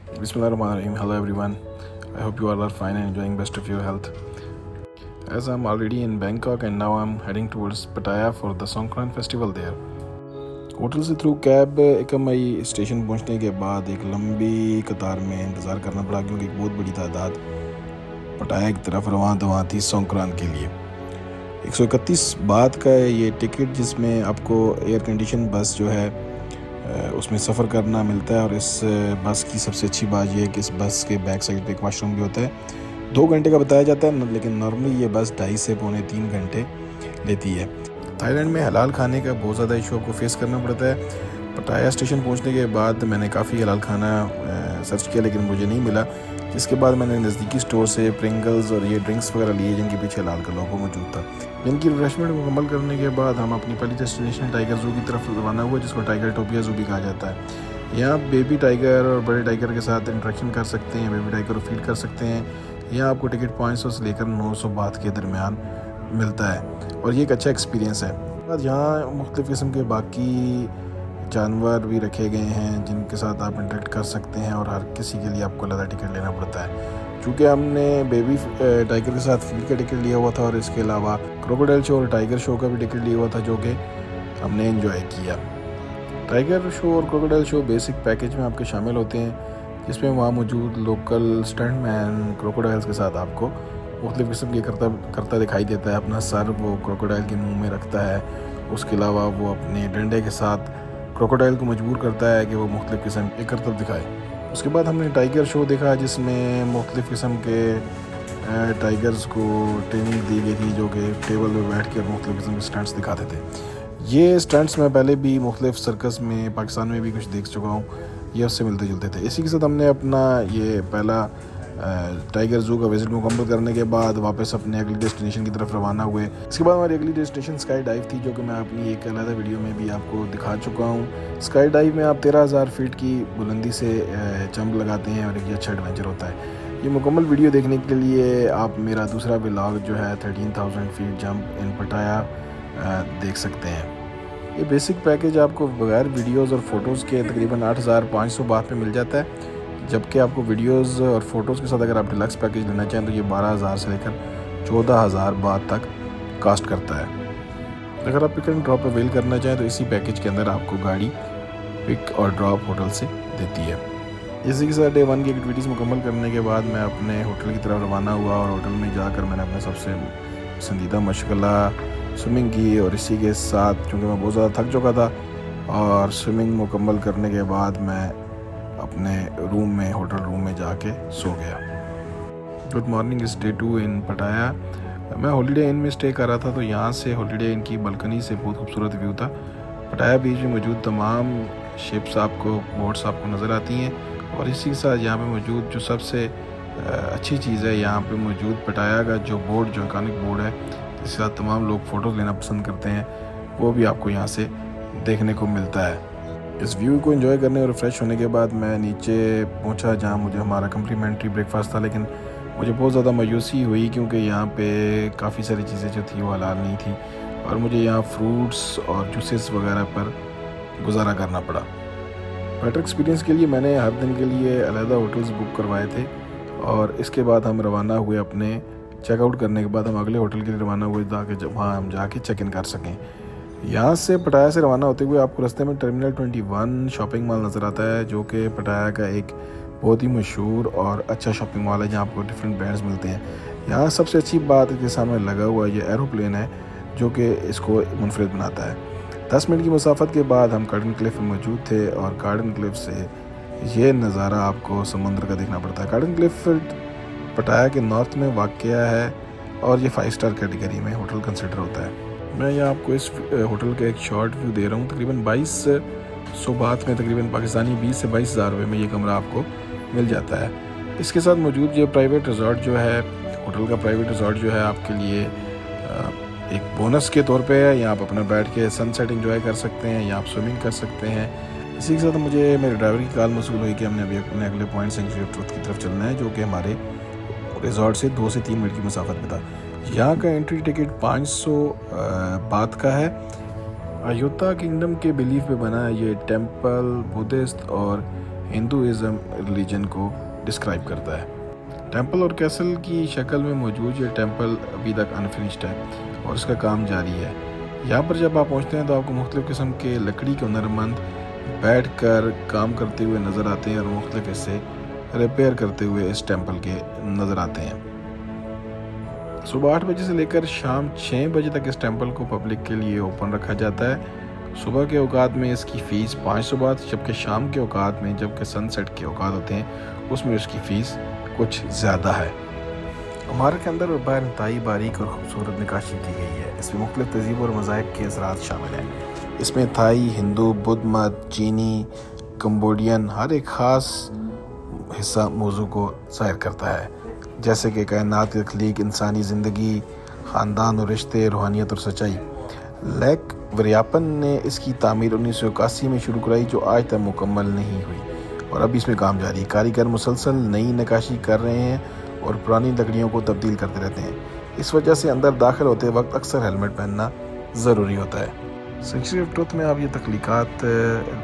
Bismillahirrahmanirrahim. Hello everyone. I hope you all are fine and enjoying best of your health. As I'm already in Bangkok and now I'm heading towards Pattaya for the Songkran festival there. Hotel से through cab एकमई station पहुंचने के बाद एक लंबी कतार में इंतज़ार करना पड़ा क्योंकि एक बहुत बड़ी तादाद पटाया की तरफ रवाना थी सौंकरान के लिए। 131 बात का ये टिकट जिसमें आपको एयर कंडीशन बस जो है उसमें सफ़र करना मिलता है। और इस बस की सबसे अच्छी बात यह है कि इस बस के बैक साइड पे एक वाशरूम भी होता है। 2 घंटे का बताया जाता है लेकिन नॉर्मली ये बस 2.5 से पौने 3 घंटे लेती है। थाईलैंड में हलाल खाने का बहुत ज़्यादा इशू को फेस करना पड़ता है। पटाया स्टेशन पहुंचने के बाद मैंने काफ़ी हलाल खाना सर्च किया लेकिन मुझे नहीं मिला, जिसके बाद मैंने नज़दीकी स्टोर से प्रिंगल्स और ये ड्रिंक्स वगैरह लिए जिनके पीछे हलाल का लोगो मौजूद था। इनकी रिफ्रेशमेंट मुकम्मल करने के बाद हम अपनी पहली डेस्टिनेशन टाइगर ज़ू की तरफ रवाना हुआ, जिसको टाइगर टोपिया ज़ू भी कहा जाता है। यहाँ बेबी टाइगर और बड़े टाइगर के साथ इंटरेक्शन कर सकते हैं, बेबी टाइगर को फीड कर सकते हैं। यहाँ आपको टिकट 500 से लेकर 900 बात के दरमियान मिलता है और ये एक अच्छा एक्सपीरियंस है। यहाँ मुख्तलिफ़ किस्म के बाकी जानवर भी रखे गए हैं जिनके साथ आप इंटरेक्ट कर सकते हैं और हर किसी के लिए आपको अलग टिकट लेना पड़ता है। चूँकि हमने बेबी टाइगर के साथ फील्ड का टिकट लिया हुआ था और इसके अलावा क्रोकोडाइल शो और टाइगर शो का भी टिकट लिया हुआ था जो कि हमने एंजॉय किया। टाइगर शो और क्रोकोडाइल शो बेसिक पैकेज में आपके शामिल होते हैं, जिसमें वहाँ मौजूद लोकल स्टंटमैन क्रोकोडाइल्स के साथ आपको मुख्तलिफ़ किस्म की करता दिखाई देता है। अपना सर वो क्रोकोडाइल के मुंह में रखता है, उसके अलावा वो अपने डंडे के साथ क्रोकोडाइल को मजबूर करता है कि वो मुख्तलिफ़ किस्म के करतब दिखाए। उसके बाद हमने टाइगर शो देखा जिसमें मुख्तलिफ़ किस्म के टाइगर्स को ट्रेनिंग दी गई थी जो कि टेबल पर बैठ कर मुख्तलिफ़ किस्म के स्टंट्स दिखाते थे। ये स्टंट्स मैं पहले भी मुख्तलिफ़ सर्कस में पाकिस्तान में भी कुछ देख चुका हूँ, ये उससे मिलते जुलते थे। इसी के साथ हमने अपना ये पहला टाइगर ज़ू का विज़िट मुकम्मल करने के बाद वापस अपने अगली डेस्टिनेशन की तरफ रवाना हुए। इसके बाद हमारी अगली डेस्टिनेशन स्काई डाइव थी जो कि मैं अपनी एक अलग वीडियो में भी आपको दिखा चुका हूँ। स्काई डाइव में आप 13,000 फीट की बुलंदी से जंप लगाते हैं और एक अच्छा एडवेंचर होता है। ये मुकम्मल वीडियो देखने के लिए आप मेरा दूसरा व्लॉग जो है 13,000 फीट जंप इन पटाया देख सकते हैं। ये बेसिक पैकेज आपको बगैर वीडियोज़ और फ़ोटोज़ के तकरीबन 8,500 बात में मिल जाता है, जबकि आपको वीडियोस और फ़ोटोज़ के साथ अगर आप डिलक्स पैकेज लेना चाहें तो ये 12,000 से लेकर 14,000 बात तक कास्ट करता है। अगर आप पिक एंड ड्रॉप अवेल करना चाहें तो इसी पैकेज के अंदर आपको गाड़ी पिक और ड्रॉप होटल से देती है। इसी के साथ डे 1 की एक्टिविटीज़ मुकम्मल करने के बाद मैं अपने होटल की तरफ रवाना हुआ और होटल में जाकर मैंने अपना सबसे पसंदीदा मशगला स्विमिंग की। और इसी के साथ चूँकि मैं बहुत ज़्यादा थक चुका था और स्विमिंग मुकम्मल करने के बाद मैं अपने होटल रूम में जाके सो गया। गुड मॉर्निंग, इस डे 2 इन पटाया। मैं हॉलीडे इन में स्टे कर रहा था तो यहाँ से हॉलीडे इन की बालकनी से बहुत खूबसूरत व्यू था। पटाया बीच में मौजूद तमाम शिप्स आपको बोट्स आपको नज़र आती हैं और इसी के साथ यहाँ पे मौजूद जो सबसे अच्छी चीज़ है यहाँ पे मौजूद पटाया का जो बोर्ड जो आइकॉनिक बोर्ड है जिसके साथ तमाम लोग फ़ोटोज़ लेना पसंद करते हैं, वो भी आपको यहाँ से देखने को मिलता है। इस व्यू को एंजॉय करने और रिफ़्रेश होने के बाद मैं नीचे पहुंचा जहां मुझे हमारा कम्प्लीमेंट्री ब्रेकफास्ट था, लेकिन मुझे बहुत ज़्यादा मायूसी हुई क्योंकि यहाँ पे काफ़ी सारी चीज़ें जो थी वो हलाल नहीं थी और मुझे यहाँ फ्रूट्स और जूसेस वगैरह पर गुजारा करना पड़ा। बेटर एक्सपीरियंस के लिए मैंने हर दिन के लिए अलहदा होटल्स बुक करवाए थे और इसके बाद हम रवाना हुए अपने चेकआउट करने के बाद हम अगले होटल के लिए रवाना हुए ताकि वहाँ हम जाके चेक इन कर सकें। यहाँ से पटाया से रवाना होते हुए आपको रास्ते में टर्मिनल 21 शॉपिंग मॉल नज़र आता है जो कि पटाया का एक बहुत ही मशहूर और अच्छा शॉपिंग मॉल है जहाँ आपको डिफरेंट ब्रांड्स मिलते हैं। यहाँ सबसे अच्छी बात के सामने लगा हुआ ये एरोप्लेन है जो कि इसको मुनफरिद बनाता है। 10 मिनट की मुसाफत के बाद हम गार्डन क्लिफ में मौजूद थे और गार्डन क्लिफ से ये नज़ारा आपको समुद्र का देखना पड़ता है। गार्डन क्लिफ पटाया के नॉर्थ में वाक़या है और ये 5 स्टार कैटेगरी में होटल कंसिडर होता है। मैं यहाँ आपको इस होटल का एक शॉर्ट व्यू दे रहा हूँ। तकरीबन 2200 बात में तकरीबन पाकिस्तानी 20 से 22,000 रुपये में ये कमरा आपको मिल जाता है। इसके साथ मौजूद ये प्राइवेट रिजॉर्ट जो है, होटल का प्राइवेट रिजॉर्ट जो है आपके लिए एक बोनस के तौर पे है। यहाँ आप अपना बैठ के सनसेट एंजॉय कर सकते हैं, यहाँ आप स्विमिंग कर सकते हैं। इसी के साथ मुझे मेरे ड्राइवर की कॉल मौसूल हुई कि हमने अभी अपने अगले पॉइंट सेंचुरी ऑफ ट्रुथ की तरफ चलना है जो कि हमारे रिजॉर्ट से 2 से 3 मिनट की मुसाफत में था। यहाँ का एंट्री टिकट 500 बात का है। अयोध्या किंगडम के बिलीफ पे बना है ये टेम्पल बुद्धिस्ट और हिंदुइज्म रिलीजन को डिस्क्राइब करता है। टेंपल और कैसल की शक्ल में मौजूद ये टेंपल अभी तक अनफिनिश्ड है और इसका काम जारी है। यहाँ पर जब आप पहुँचते हैं तो आपको मुख्तलिफ़ किस्म के लकड़ी के हुनरमंद बैठ कर काम करते हुए नज़र आते हैं और मुख्तलिफ हिस्से रिपेयर करते हुए इस टेंपल के नज़र आते हैं। सुबह 8 बजे से लेकर शाम 6 बजे तक इस टेंपल को पब्लिक के लिए ओपन रखा जाता है। सुबह के औकात में इसकी फ़ीस 500 बात, जबकि शाम के औकात में जबकि सनसेट के औकात होते हैं उसमें उसकी फ़ीस कुछ ज़्यादा है। इमारत के अंदर और बाहर इंतहाई बारीक और खूबसूरत नक्काशी की गई है। इसमें मुख्तलिफ तहज़ीब और मज़ाहिब के असरात शामिल हैं। इसमें थाई, हिंदू, बुद्ध मत, चीनी, कंबोडियन हर एक ख़ास हिस्सा मौजू को ज़ाहिर करता है, जैसे कि कायनात, तख्लीक, इंसानी ज़िंदगी, ख़ानदान और रिश्ते, रूहानियत और सच्चाई। लेक वरियापन ने इसकी तामीर 1981 में शुरू कराई, जो आज तक मुकम्मल नहीं हुई और अभी इसमें काम जारी है। कारीगर मुसलसल नई नक्काशी कर रहे हैं और पुरानी लकड़ियों को तब्दील करते रहते हैं। इस वजह से अंदर दाखिल होते वक्त अक्सर हेलमेट पहनना ज़रूरी होता है। सेंचुरी ऑफ ट्रुथ में आप ये तख्लीकात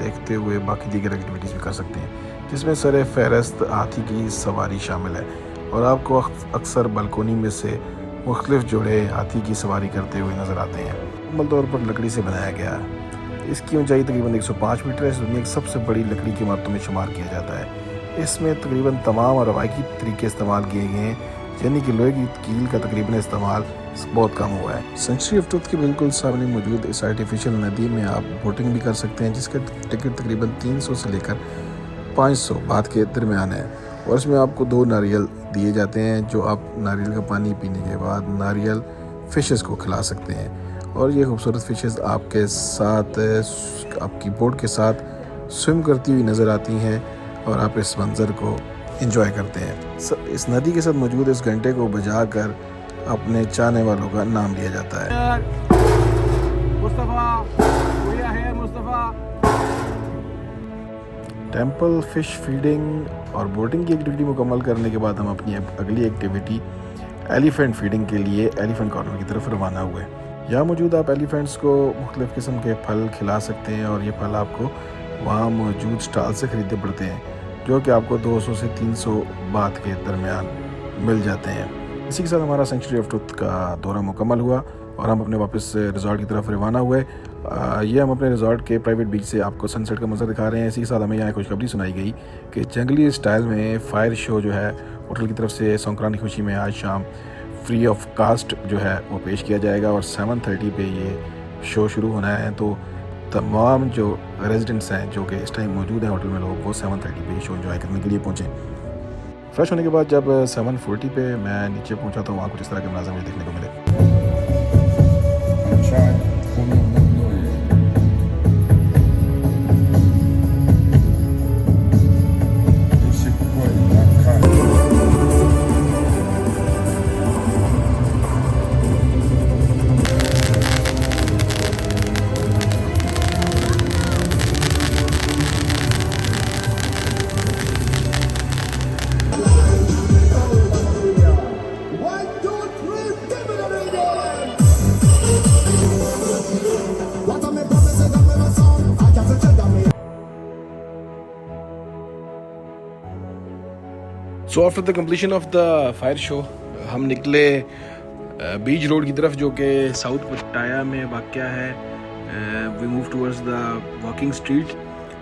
देखते हुए बाकी दीगर एक्टिविटीज़ भी कर सकते हैं, जिसमें सर फहरस्त हाथी की सवारी शामिल है और आपको अक्सर बालकोनी में से मुख्तलिफ जोड़े हाथी की सवारी करते हुए नज़र आते हैं। मुकम्मल तौर पर लकड़ी से बनाया गया है। इसकी ऊंचाई तकरीबन 105 मीटर है। इस दुनिया की सबसे बड़ी लकड़ी की इमारतों में शुमार किया जाता है। इसमें तकरीबन तमाम और रवायती तरीके इस्तेमाल किए गए हैं, यानी कि लोहे की कील का तकरीबन इस्तेमाल बहुत कम हुआ है। सेंचुरी ऑफ ट्रुथ के बिल्कुल सामने मौजूद इस आर्टिफिशियल नदी में आप बोटिंग भी कर सकते हैं, जिसका टिकट तकरीबन 300 से लेकर 500 बात के दरमियान है और इसमें आपको 2 नारियल दिए जाते हैं, जो आप नारियल का पानी पीने के बाद नारियल फ़िशेस को खिला सकते हैं और ये खूबसूरत फ़िशेस आपके साथ आपकी बोट के साथ स्विम करती हुई नज़र आती हैं और आप इस मंज़र को एंजॉय करते हैं। इस नदी के साथ मौजूद इस घंटे को बजाकर अपने चाहने वालों का नाम लिया जाता है। टेंपल, फ़िश फीडिंग और बोटिंग की एक्टिविटी मुकम्मल करने के बाद हम अपनी अगली एक्टिविटी एलिफेंट फीडिंग के लिए एलिफेंट कॉर्नर की तरफ रवाना हुए। यहाँ मौजूद आप एलिफेंट्स को मुख्तलिफ़ किस्म के फल खिला सकते हैं और ये फल आपको वहाँ मौजूद स्टॉल से ख़रीदने पड़ते हैं, जो कि आपको 200 से 300 बात के दरमियान मिल जाते हैं। इसी के साथ हमारा सेंचुरी ऑफ ट्रुथ का दौरा मुकम्मल हुआ और हम अपने वापस रिजॉर्ट की तरफ रवाना हुए। ये हम अपने रिजॉर्ट के प्राइवेट बीच से आपको सनसेट का मंजर दिखा रहे हैं। इसी के साथ हमें यहाँ खुशखबरी सुनाई गई कि जंगली स्टाइल में फायर शो जो है होटल की तरफ से संक्रांति की खुशी में आज शाम फ्री ऑफ कास्ट जो है वो पेश किया जाएगा और 7:30 पे ये शो शुरू होना है। तो तमाम जो रेजिडेंट्स हैं जो कि इस टाइम मौजूद हैं होटल में, लोग वो 7:30 पे शो एंजॉय करने के लिए पहुँचे। फ्रेश होने के बाद जब 7:40 पे मैं नीचे पहुँचा तो वहाँ कुछ इस तरह के मनाज़र मुझे देखने को मिले। So after the completion of the fire show हम निकले बीच रोड की तरफ, जो कि साउथ पटाया में वाक़या है। We move towards the walking street,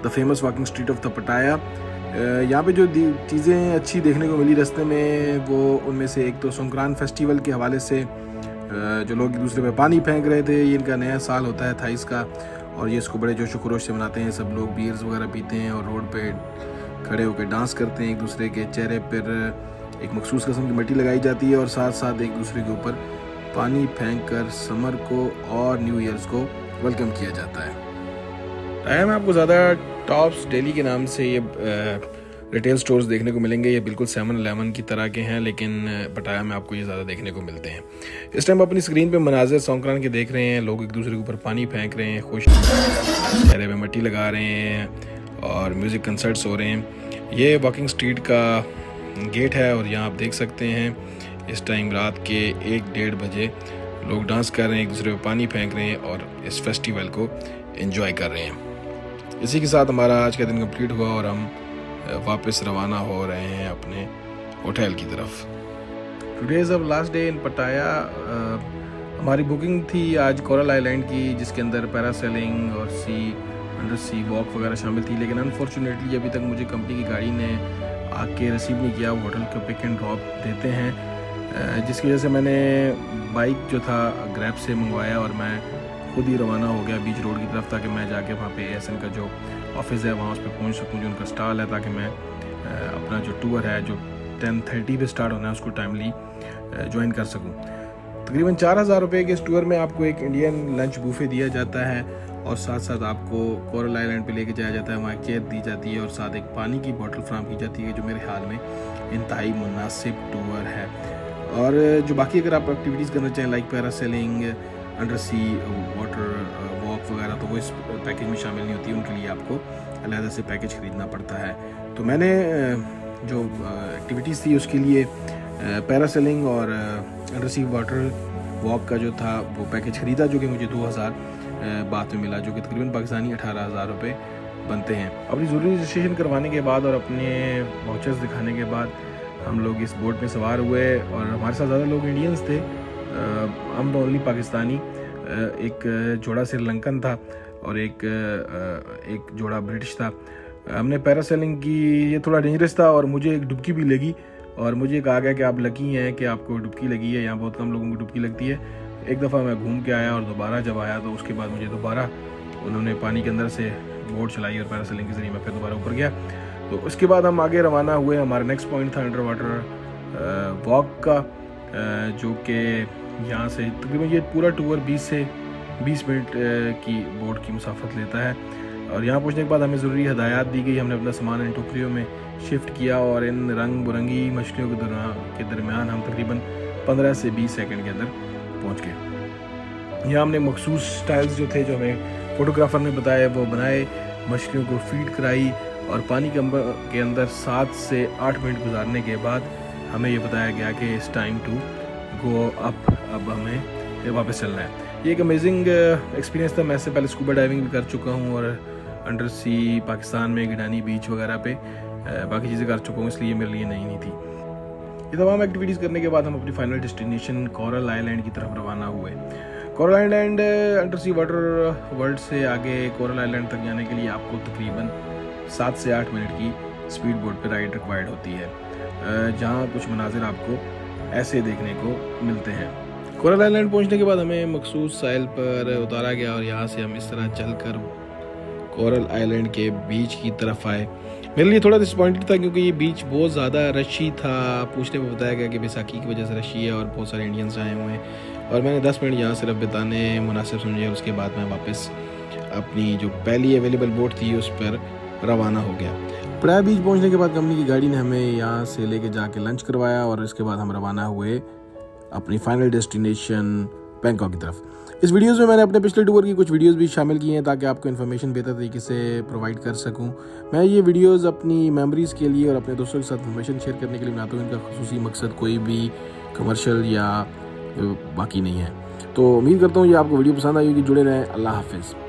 the famous walking street of the Pattaya. यहाँ पे जो चीज़ें अच्छी देखने को मिली रास्ते में, वो उनमें से एक तो संक्रांत फेस्टिवल के हवाले से जो लोग एक दूसरे पे पानी फेंक रहे थे। ये इनका नया साल होता है थाईस का और ये इसको बड़े जोश व खरोश से मनाते हैं। सब लोग बीयर्स वगैरह पीते हैं और रोड पे खड़े होकर डांस करते हैं। एक दूसरे के चेहरे पर एक मखसूस किस्म की मिट्टी लगाई जाती है और साथ साथ एक दूसरे के ऊपर पानी फेंककर समर को और न्यू ईयर्स को वेलकम किया जाता है। टाया में आपको ज़्यादा टॉप्स डेली के नाम से ये रिटेल स्टोर्स देखने को मिलेंगे। ये बिल्कुल 7-Eleven की तरह के हैं, लेकिन पटाया में आपको ये ज़्यादा देखने को मिलते हैं। इस टाइम अपनी स्क्रीन पे मनाज़र संक्रांत के देख रहे हैं। लोग एक दूसरे के ऊपर पानी फेंक रहे हैं, खुश चेहरे पे मिट्टी लगा रहे हैं और म्यूज़िक कंसर्ट्स हो रहे हैं। ये वॉकिंग स्ट्रीट का गेट है और यहाँ आप देख सकते हैं इस टाइम रात के 1-1:30 बजे लोग डांस कर रहे हैं, एक दूसरे पे पानी फेंक रहे हैं और इस फेस्टिवल को एंजॉय कर रहे हैं। इसी के साथ हमारा आज का दिन कंप्लीट हुआ और हम वापस रवाना हो रहे हैं अपने होटल की तरफ। टुडे इज़ अब लास्ट डे इन पटाया। हमारी बुकिंग थी आज कोरल आइलैंड की, जिसके अंदर पैरासेलिंग और अंडर सी वॉक वगैरह शामिल थी, लेकिन अनफॉर्चुनेटली अभी तक मुझे कंपनी की गाड़ी ने आके रिसीव नहीं किया। होटल का पिक एंड ड्रॉप देते हैं, जिसकी वजह से मैंने बाइक जो था ग्रैब से मंगवाया और मैं खुद ही रवाना हो गया बीच रोड की तरफ, ताकि मैं जाके वहाँ पे ASN का जो ऑफिस है वहाँ उस पर पहुँच सकूँ, जो उनका स्टॉल है, ताकि मैं अपना जो टूर है जो 10:30 पे स्टार्ट होना है उसको टाइमली ज्वाइन कर सकूँ। तकरीबन 4,000 रुपये के इस टूर में आपको एक इंडियन लंच बूफे दिया जाता है और साथ साथ आपको कोरल आइलैंड पे लेके जाया जाता है, वहाँ एक चेयर दी जाती है और साथ एक पानी की बोतल फ्राहम की जाती है, जो मेरे ख्याल में इंतहाई मुनासिब टूर है। और जो बाकी अगर आप एक्टिविटीज़ करना चाहें लाइक पैरासेलिंग, अंडर सी वाटर वॉक वगैरह, तो वो इस पैकेज में शामिल नहीं होती, उनके लिए आपको अलहदा से पैकेज ख़रीदना पड़ता है। तो मैंने जो एक्टिविटीज़ थी उसके लिए पैरासेलिंग और अंडर सी वाटर वॉक का जो था वो पैकेज ख़रीदा, जो कि मुझे 2,000 बात में मिला, जो कि तकरीबन पाकिस्तानी 18,000 रुपये बनते हैं। अपनी ज़रूरी रजिस्ट्रेशन करवाने के बाद और अपने वाउचर्स दिखाने के बाद हम लोग इस बोट में सवार हुए और हमारे साथ ज़्यादा लोग इंडियंस थे, हम तो ओनली पाकिस्तानी। एक जोड़ा श्रीलंकन था और एक जोड़ा ब्रिटिश था। हमने पैरासेलिंग की, ये थोड़ा डेंजरस था और मुझे एक डुबकी भी लगी और मुझे कहा गया कि आप लकी हैं कि आपको डुबकी लगी है, यहाँ बहुत कम लोगों को डुबकी लगती है। एक दफ़ा मैं घूम के आया और दोबारा जब आया तो उसके बाद मुझे दोबारा उन्होंने पानी के अंदर से बोट चलाई और पैरासेलिंग के जरिए मैं फिर दोबारा ऊपर गया। तो उसके बाद हम आगे रवाना हुए। हमारा नेक्स्ट पॉइंट था अंडर वाटर वॉक का, जो कि यहाँ से तकरीबन ये पूरा टूर 20 मिनट की बोट की मुसाफत लेता है। और यहाँ पहुँचने के बाद हमें ज़रूरी हदायत दी गई। हमने अपना सामान इन टोकरियों में शिफ्ट किया और इन रंग बिरंगी मछलियों के दरमियान हम तकरीबन 15 से 20 सेकंड के अंदर पहुँच गए। यहाँ हमने मखसूस स्टाइल्स जो थे, जो हमें फ़ोटोग्राफ़र ने बताया, वो बनाए, मछलियों को फीड कराई और पानी के अंदर 7 से 8 मिनट गुजारने के बाद हमें ये बताया गया कि it's time to go up, अब हमें वापस चलना है। ये एक अमेजिंग एक्सपीरियंस था। मैं इससे पहले स्कूबा डाइविंग भी कर चुका हूँ और अंडर सी पाकिस्तान में गिडानी बीच वगैरह पे बाकी चीज़ें कर चुका हूँ, इसलिए मेरे लिए नई नहीं थी। ये तमाम एक्टिविटीज़ करने के बाद हम अपनी फाइनल डेस्टिनेशन कोरल आइलैंड की तरफ रवाना हुए। कोरल आइलैंड अंडर सी वाटर वर्ल्ड से आगे कोरल आइलैंड तक जाने के लिए आपको तकरीबन 7 से 8 मिनट की स्पीड बोट पर राइड रिक्वायर्ड होती है, जहाँ कुछ मनाजिर आपको ऐसे देखने को मिलते हैं। कोरल आइलैंड पहुँचने के बाद हमें मखसूस साहिल पर उतारा गया और यहाँ से हम इस तरह चलकर कोरल आइलैंड के बीच की तरफ आए। मेरे लिए थोड़ा डिसअपॉइंटेड था क्योंकि ये बीच बहुत ज़्यादा रशी था। पूछने में बताया गया कि बैसाखी की वजह से रशी है और बहुत सारे इंडियंस आए हुए हैं और मैंने 10 मिनट यहाँ सिर्फ बिताने मुनासिब समझे और उसके बाद मैं वापस अपनी जो पहली अवेलेबल बोट थी उस पर रवाना हो गया। पटाया बीच पहुँचने के बाद कंपनी की गाड़ी ने हमें यहाँ से लेके जाके लंच करवाया और इसके बाद हम रवाना हुए अपनी फाइनल डेस्टिनेशन बैंकॉक की तरफ। इस वीडियोज़ में मैंने अपने पिछले टूर की कुछ वीडियोज़ भी शामिल की हैं ताकि आपको इन्फॉर्मेशन बेहतर तरीके से प्रोवाइड कर सकूं। मैं ये वीडियोज़ अपनी मेमोरीज़ के लिए और अपने दोस्तों के साथ इन्फॉर्मेशन शेयर करने के लिए बनाता हूँ। इनका खुसूसी मकसद कोई भी कमर्शियल या बाकी नहीं है। तो उम्मीद करता हूँ ये आपको वीडियो पसंद आई होगी। जुड़े रहें। अल्लाह हाफिज़।